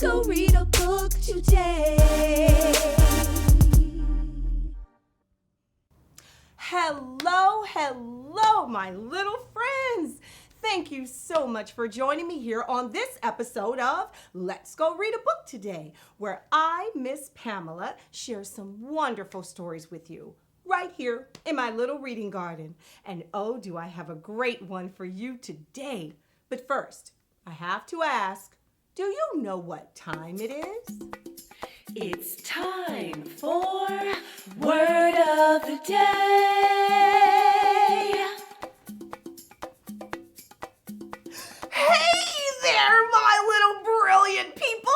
Let's go read a book today. Hello, my little friends. Thank you so much for joining me here on this episode of Let's Go Read a Book Today, where I, Miss Pamela, share some wonderful stories with you right here in my little reading garden. And oh, do I have a great one for you today. But first, I have to ask, do you know what time it is? It's time for Word of the Day. Hey there, my little brilliant people.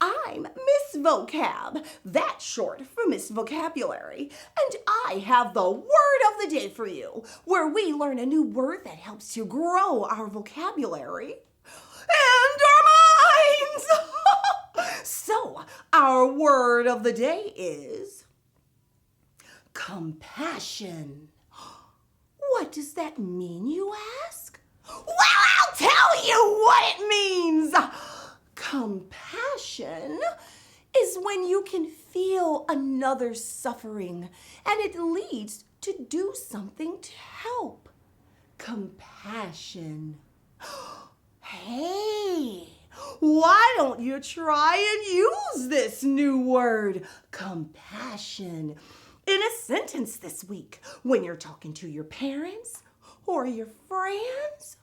I'm Miss Vocab. That's short for Miss Vocabulary. And I have the Word of the Day for you, where we learn a new word that helps to grow our vocabulary and our minds. So, our word of the day is compassion. What does that mean, you ask? Well, I'll tell you what it means. Compassion is when you can feel another's suffering and it leads to do something to help. Compassion. Hey, why don't you try and use this new word, compassion, in a sentence this week when you're talking to your parents or your friends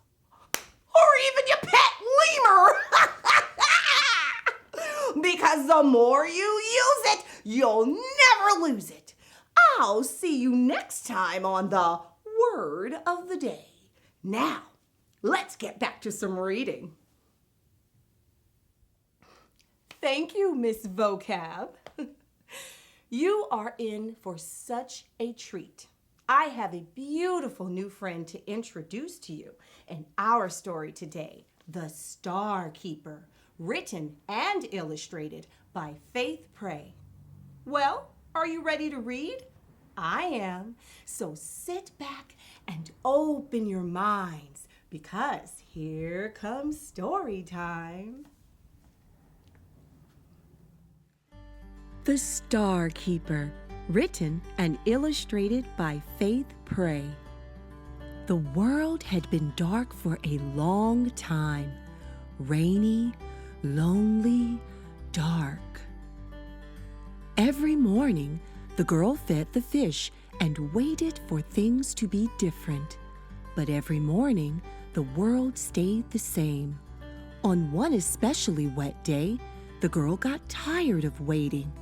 or even your pet lemur? Because the more you use it, you'll never lose it. I'll see you next time on the Word of the Day. Now, let's get back to some reading. Thank you, Miss Vocab. You are in for such a treat. I have a beautiful new friend to introduce to you in our story today, The STARKEEPER, written and illustrated by Faith Prey. Well, are you ready to read? I am. So sit back and open your minds, because here comes story time. The STARKEEPER, written and illustrated by Faith Prey. The world had been dark for a long time. Rainy, lonely, dark. Every morning, the girl fed the fish and waited for things to be different. But every morning, the world stayed the same. On one especially wet day, the girl got tired of waiting.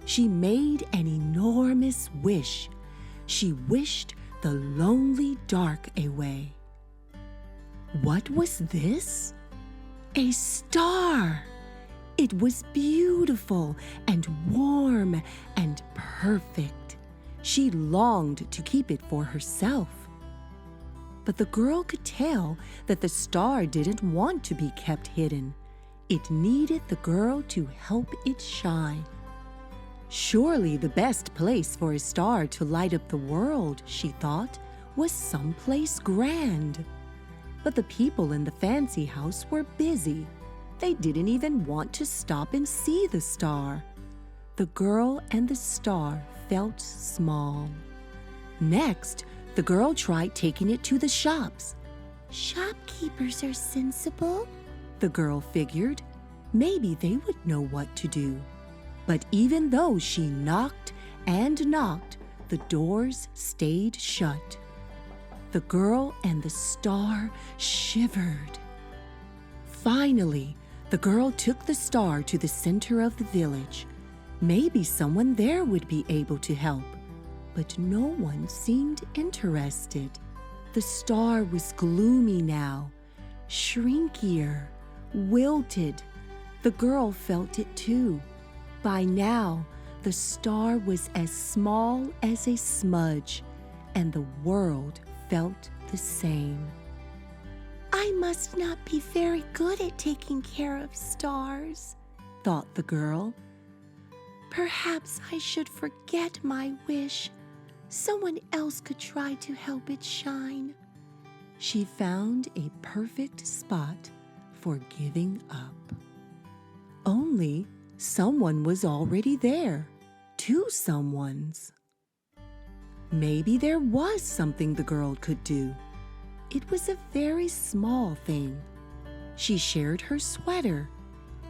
She made an enormous wish. She wished the lonely dark away. What was this? A star! It was beautiful and warm and perfect. She longed to keep it for herself. But the girl could tell that the star didn't want to be kept hidden. It needed the girl to help it shine. Surely the best place for a star to light up the world, she thought, was someplace grand. But the people in the fancy house were busy. They didn't even want to stop and see the star. The girl and the star felt small. Next, the girl tried taking it to the shops. Shopkeepers are sensible, the girl figured. Maybe they would know what to do. But even though she knocked and knocked, the doors stayed shut. The girl and the star shivered. Finally, the girl took the star to the center of the village. Maybe someone there would be able to help. But no one seemed interested. The star was gloomy now, shrinkier, wilted. The girl felt it too. By now, the star was as small as a smudge, and the world felt the same. I must not be very good at taking care of stars, thought the girl. Perhaps I should forget my wish. Someone else could try to help it shine. She found a perfect spot for giving up. Only someone was already there. Two someones. Maybe there was something the girl could do. It was a very small thing. She shared her sweater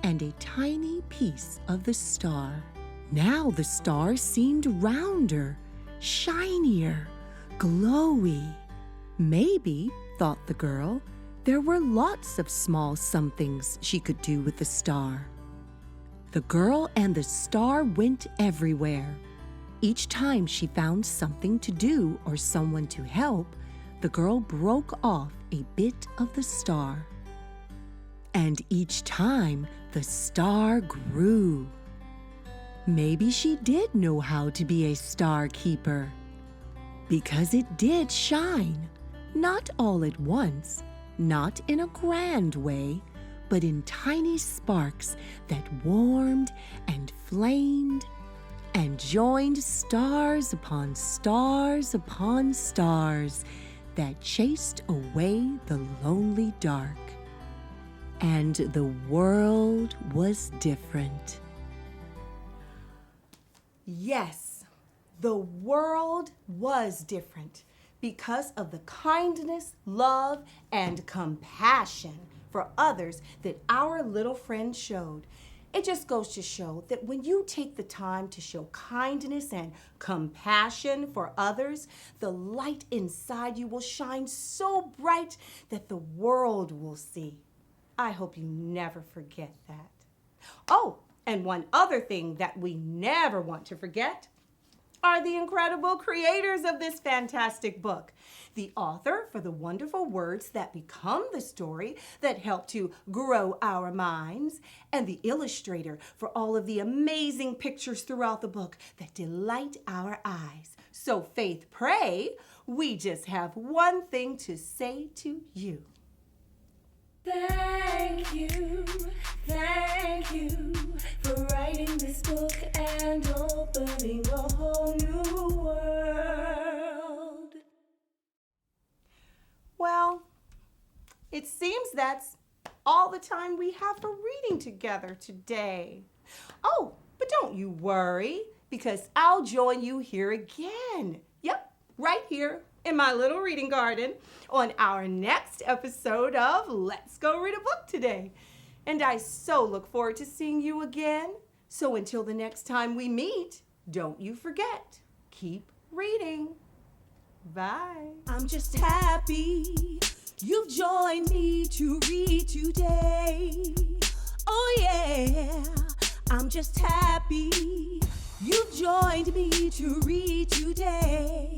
and a tiny piece of the star. Now the star seemed rounder, shinier, glowy. Maybe, thought the girl, there were lots of small somethings she could do with the star. The girl and the star went everywhere. Each time she found something to do or someone to help, the girl broke off a bit of the star. And each time, the star grew. Maybe she did know how to be a star keeper. Because it did shine, not all at once, not in a grand way, but in tiny sparks that warmed and flamed and joined stars upon stars upon stars that chased away the lonely dark. And the world was different. Yes, the world was different because of the kindness, love, and compassion for others that our little friend showed. It just goes to show that when you take the time to show kindness and compassion for others, the light inside you will shine so bright that the world will see. I hope you never forget that. Oh, and one other thing that we never want to forget are the incredible creators of this fantastic book. The author for the wonderful words that become the story that help to grow our minds, and the illustrator for all of the amazing pictures throughout the book that delight our eyes. So Faith Pray, we just have one thing to say to you. Thank you for writing this book and opening a whole new world. Well, it seems that's all the time we have for reading together today. Oh, but don't you worry, because I'll join you here again. Yep, right here in my little reading garden on our next episode of Let's Go Read a Book Today. And I so look forward to seeing you again. So until the next time we meet, don't you forget, keep reading. Bye. I'm just happy you've joined me to read today. Oh yeah, I'm just happy you've joined me to read today.